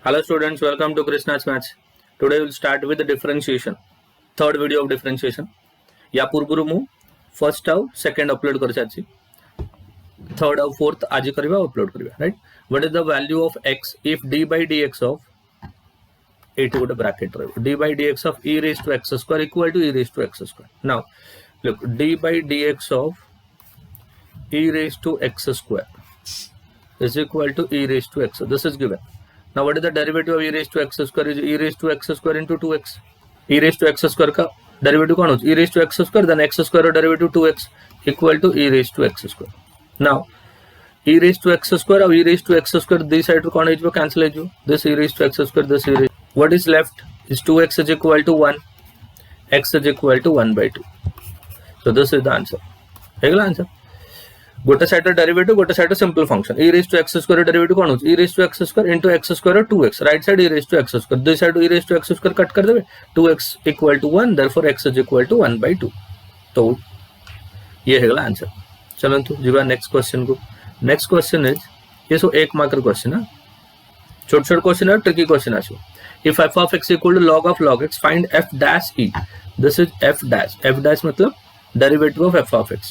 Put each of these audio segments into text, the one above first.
Hello students, welcome to Krishnas Maths. Today we'll start with the differentiation. Third video of differentiation. या पूर्व मु first आउ second upload कर सारी third आउ फोर्थ आज करबा अपलोड करबा right. What is the value of x if d by dx of eighty गोटे ब्रैकेट रहबो d by dx of e raised to x square equal to e raised to x square. Now look, d by dx of e raised to x square is equal to e raised to x. This is given. Now what is the derivative of e raised to x square? Is e raised to x square into 2x. e raised to x square का derivative कौन होता है? e raised to x square, then x square derivative 2x equal to e raised to x square. Now e raised to x square और e raised to x square this side कौन है? Cancel है. This e raised to x square, this e raised. What is left is 2x is equal to 1, x is equal to 1 by 2. So this is the answer. है answer. गोटे side derivative गोटे side simple function e raised to x square derivative कौन होची? e raised to x square into x square 2x. Right side e raised to x square, this side e raised to x square cut कर देबे. 2x equal to 1, therefore x is equal to 1 by 2. तो ये हेगला answer. चलंतु जिबा next question को. Next question is ये सो 1 marker question है. छोट छोट क्वेश्चन है, ट्रिकी क्वेश्चन आछो. If f of x equal to log x, find f dash e. This is f dash. F dash मतलब derivative of f of x.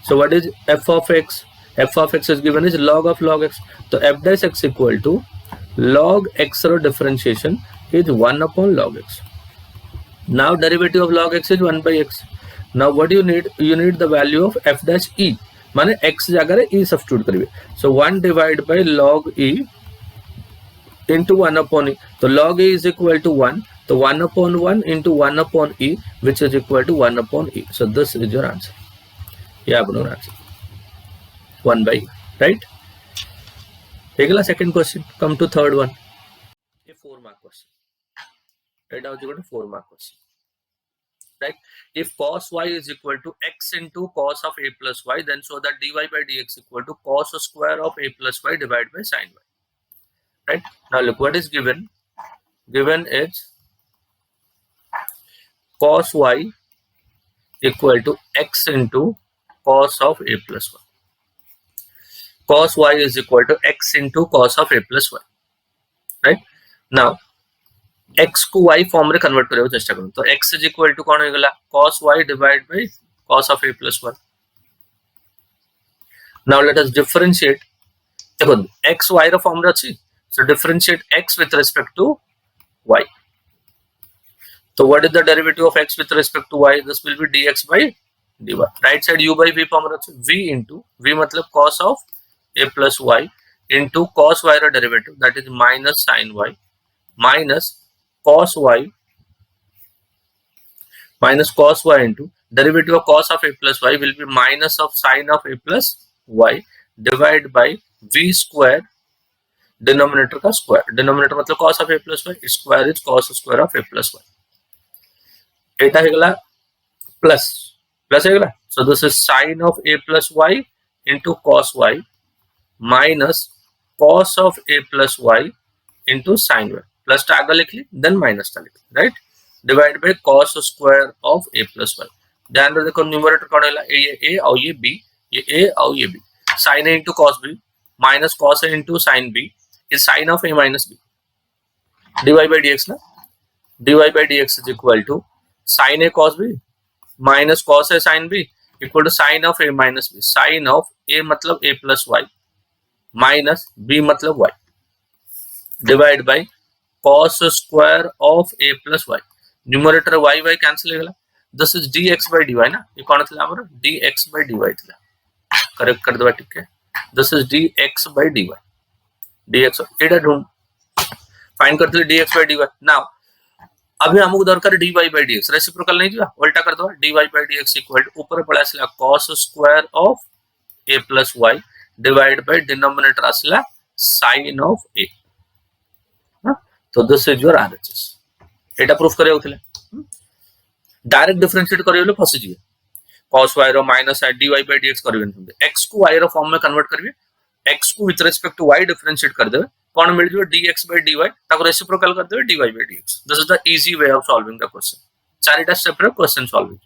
So what is f of x? F of x is given is log x. So f dash x equal to log x or differentiation is 1 upon log x. Now derivative of log x is 1 by x. Now what you need? You need the value of f dash e. माने x जगह e substitute करिए. So 1 divided by log e into 1 upon e. So log e is equal to 1. So 1 upon 1 into 1 upon e, which is equal to 1 upon e. So this is your answer. Yeah, no answer. 1 by e, right? Take a second question. Come to third one. A 4-mark question. Right now you got a 4-mark question. Right? If cos y is equal to x into cos of a plus y, then show that dy by dx equal to cos square of a plus y divided by sin y. Right? Now look what is given. Given is cos y equal to x into cos of a plus y. Cos y is equal to x into cos of a plus y. Right? Now x को y form रे convert करबो चेष्टा करू. तो x is equal to कोन हो गेला? cos y divided by cos of a plus y. Now let us differentiate. देखो x y रो फॉर्म रे अछि. So differentiate x with respect to y. So what is the derivative of x with respect to y? This will be dx by dy. Right side u by v form रे v into v मतलब cos of a plus y into cos y रा derivative, that is minus sin y minus cos y into derivative of cos of a plus y will be minus of sin of a plus y divided by v square, denominator का square. Denominator मतलब cos of a plus y, square is cos square of a plus y. Etah हेगला plus हेगला. So this is sin of a plus y into cos y minus cos of a plus y into sin y. Plus टा आगे लिख ली, then minus टा लिख ली, right? Divide by cos square of a plus y. ध्यान रखो देखो न्यूमरेटर कौन हैला? ये a और ये b, ये a और ये b. sin a into cos b minus cos a into sin b is sin of a minus b. dy by dx ना, dy by dx is equal to sin a cos b minus cos a sin b equal to sin of a minus b. sin of a मतलब a plus y minus b मतलब y divided by cos square of a plus y. Numerator y cancel हो गला. This is dx by dy ना. ये कौन थला हमर? dx by dy थला. करेक्ट कर दवा, ठीक है. This is dx by dy. dx एटा ढूंढ फाइंड करते dx by dy. नाउ अभी हमको दरकार dy by dx. रेसिप्रोकल नहीं दिया, उल्टा कर दो. dy by dx equal to ऊपर पड़ा आसला cos square of a plus y divide by denominator आसला sin of a. तो दिस इज योर आरएचएस. एटा प्रूफ करे होतले. डायरेक्ट डिफरेंशिएट करियो फसी जिवे. cos y रो माइनस dy by dx करबेन. x को y रो फॉर्म में कन्वर्ट करिवे. x को with respect to y differentiate कर देबे. कौन मिल जो dx by dy ताको रेसिप्रोकल कर देबे dy by dx. This is the easy way of solving the question. चारिटा स्टेप रे question solving.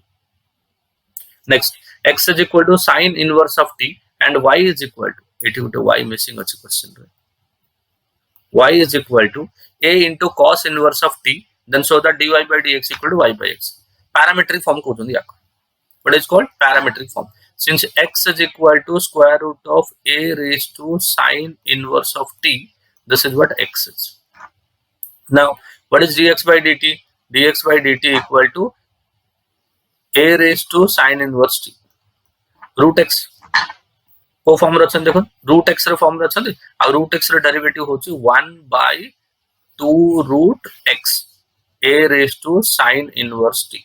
Next x is equal to sin inverse of t and y is equal to, एठी गुटे y missing अछि question रे. y is equal to a into cos inverse of t, then so that dy by dx equal to y by x. Parametric form kochundi yakko. What is called parametric form. Since x is equal to square root of a raised to sine inverse of t, this is what x is. Now, what is dx by dt? Dx by dt equal to a raised to sine inverse t. Root x को form रे अछन देखो root x रे form रे अछन आ root x रे derivative होची 1 by 2 root x a raised to sine inverse t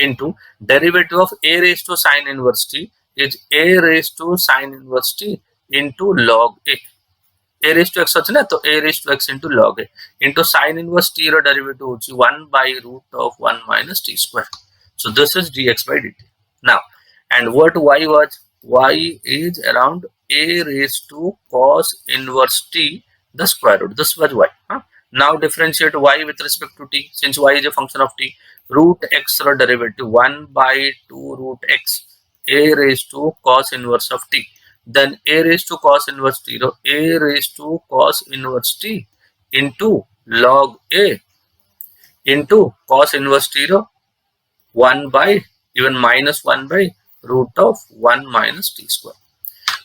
into derivative of a raised to sine inverse t is a raised to sine inverse t into log a raised to x अछि ना तो a raised to x into log a into sine inverse t row derivative होची 1 by root of 1 minus t square. So this is dx by dt. Now, and what y was? Y is around a raised to cos inverse t the square root. This was y. Now differentiate y with respect to t. Since y is a function of t, root x ro derivative 1 by 2 root x a raised to cos inverse of t. Then a raised to cos inverse t ro a raised to cos inverse t into log a into cos inverse t ro 1 by even minus 1 by root of 1 minus t square.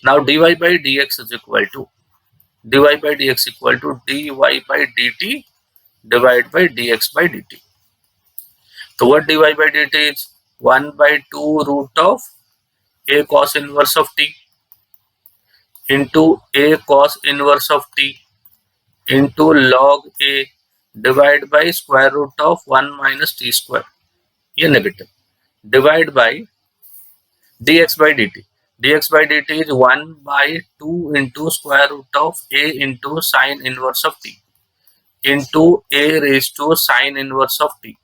Now dy by dx is equal to dy by dx equal to dy by dt divided by dx by dt. So what dy by dt is 1 by 2 root of a cos inverse of t into a cos inverse of t into log a divided by square root of 1 minus t square. ये negative. Divide by dx by dt. Dx by dt is 1 by 2 into square root of a into sine inverse of t into a raised to sine inverse of t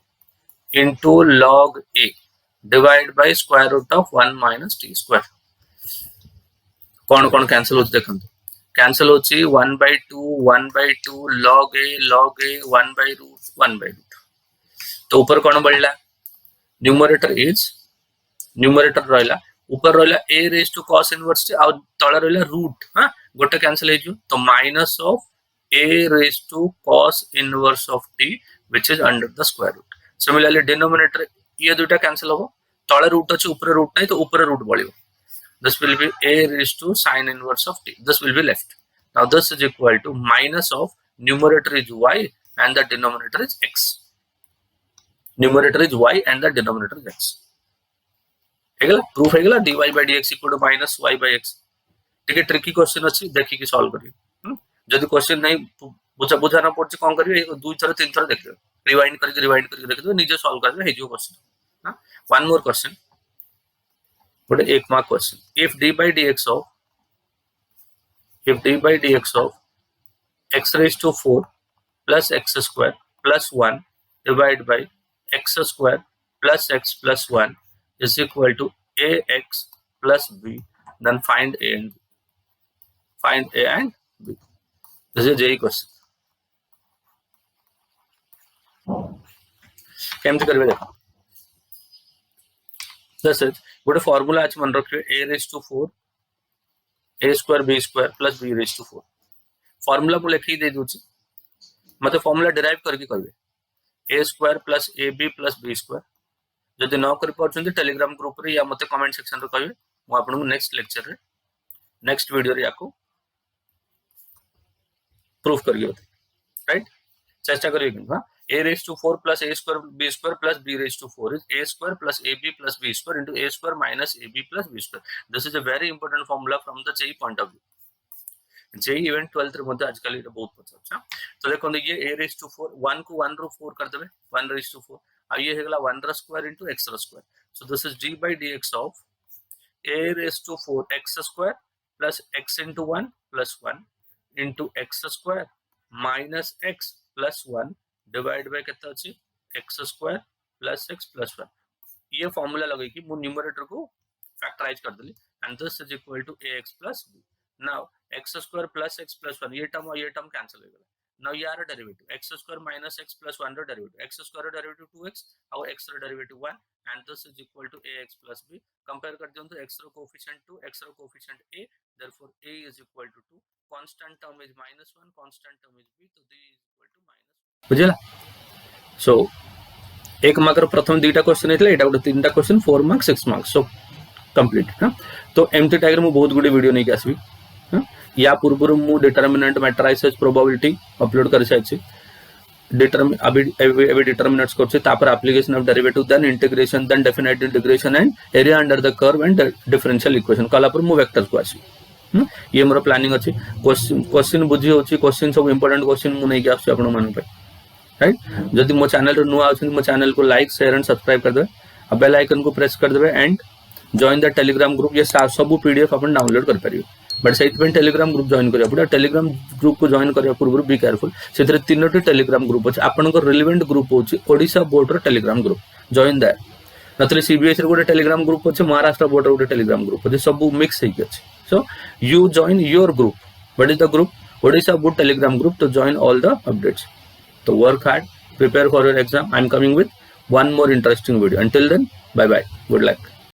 into log a divided by square root of 1 minus t square. कौन कौन cancel होची देखंतु. Cancel होची 1 by 2 log a 1 by root 1 by root. तो ऊपर कौन बढ़ला? Numerator is numerator रहला ऊपर रहला a raised to cos inverse t आ तळे रहला रूट. हां गोटे कैंसिल हे जो तो minus of a raised to cos inverse of t which is under the square root. Similarly denominator ये दुटा कैंसिल हो तळे रूट अछि ऊपर रूट नहीं तो ऊपर root बळियो. This will be a raised to sine inverse of t. This will be left. Now this is equal to minus of numerator is y and the denominator is x. Numerator is y and the denominator is x. हेगला proof हेगला dy by dx equal to minus y by x. ठीक है tricky question अछि देखि कि solve करियो. जदि question नहीं बुझा बुझा ना पड़छ कोन करियो दो थर तीन थर देखियो रिवाइंड करके देखियो निजे सॉल्व करबे हे जो question. One more question. What is 1 mark question? If d by dx of x raised to 4 plus x square plus 1 divided by x square plus x plus 1 is equal to ax plus b, then find a and b. Find a and b. This is a question. केमती करबे देखो. This is गोटे formula आज मन रखियो a raised to 4 a square b square plus b raised to 4. Formula को लिखि दे दोची मते फॉर्मूला डिराइव करके करबे a square plus ab plus b square. जदि न कर परछन टेलीग्राम ग्रुप रे या मते कमेंट सेक्शन रे कहबे मु आपन नेक्स्ट लेक्चर रे नेक्स्ट वीडियो रे याको प्रूफ करियो. राइट चेष्टा करियो कि हां a raised to 4 plus a square b square plus b raised to 4 is a square plus ab plus b square into a square minus ab plus b square. This is a very important formula from the JEE point of view. JEE event 12th रे मध्ये आजकल ये बहुत पछा. तो देखो ये a raised to 4 1 को 1 रो 4 कर देबे 1 raised to 4 आ ये हेगला 1 रा स्क्वायर into x रा square. So this is d by dx of a raised to 4 x square plus x into 1 plus 1 into x square minus x plus 1 divide by कितना अछि x square plus x plus 1. ये formula लगे कि मु numerator को factorise कर देली and this is equal to ax plus b. Now x square plus x plus 1 ये टर्म कैंसिल हो गला. नाउ यार derivative x square minus x plus 1 रो डेरिवेटिव x स्क्वायर रो डेरिवेटिव 2x और x रो derivative 1 and this is equal to ax plus b. Compare कर दियो तो x रो coefficient 2, x रो coefficient a, therefore a is equal to 2. Constant term is -1, constant term is b, तो d is equal to -1. बुझिला? So एक mark प्रथम दुईटा question हेतले, एटा गोटे तीनटा question 4 mark 6 mark, so complete. हां तो एमटी टाइगर मु बहुत गुडी वीडियो नै के आसबी. हां या पूर्व मु डिटरमिनेंट मैट्रिसेस प्रोबेबिलिटी अपलोड कर साइछि. डिटरमिनेंट्स करछे, तापर application of derivative, then integration, then definite integration and area under the curve and differential equation कला पर मु वेक्टर को आसी. ये मोर प्लानिंग अछि. क्वेश्चन बुझी होछि, क्वेश्चन सब इंपोर्टेंट क्वेश्चन मु नै के आसी आपन मान पे, राइट. जदि मो चैनल रो नुआ आछन, मो चैनल को लाइक शेयर एंड सब्सक्राइब कर देबे, आ बेल आइकन को प्रेस कर देबे and join the Telegram group. ये सब पीडीएफ अपन डाउनलोड कर परियो, बट से टेलीग्राम ग्रुप जॉइन करिया पड़ा. टेलीग्राम ग्रुप को जॉइन करिया पूर्व बी केयरफुल, से तीनोटी टेलीग्राम ग्रुप अछि. आपन को रिलेवेंट ग्रुप होछि ओडिशा बोर्ड रो टेलीग्राम ग्रुप, जॉइन दैट. नतले सीबीएसई रो गोटे टेलीग्राम ग्रुप अछि, महाराष्ट्र बोर्ड रो गोटे टेलीग्राम ग्रुप अछि, सब मिक्स हेकि अछि. So you join your group. What is the group? Odisha board Telegram group. तो जॉइन ऑल द अपडेट्स. तो work hard, prepare for your exam. I am coming with one more interesting video. Until then, bye bye, good luck.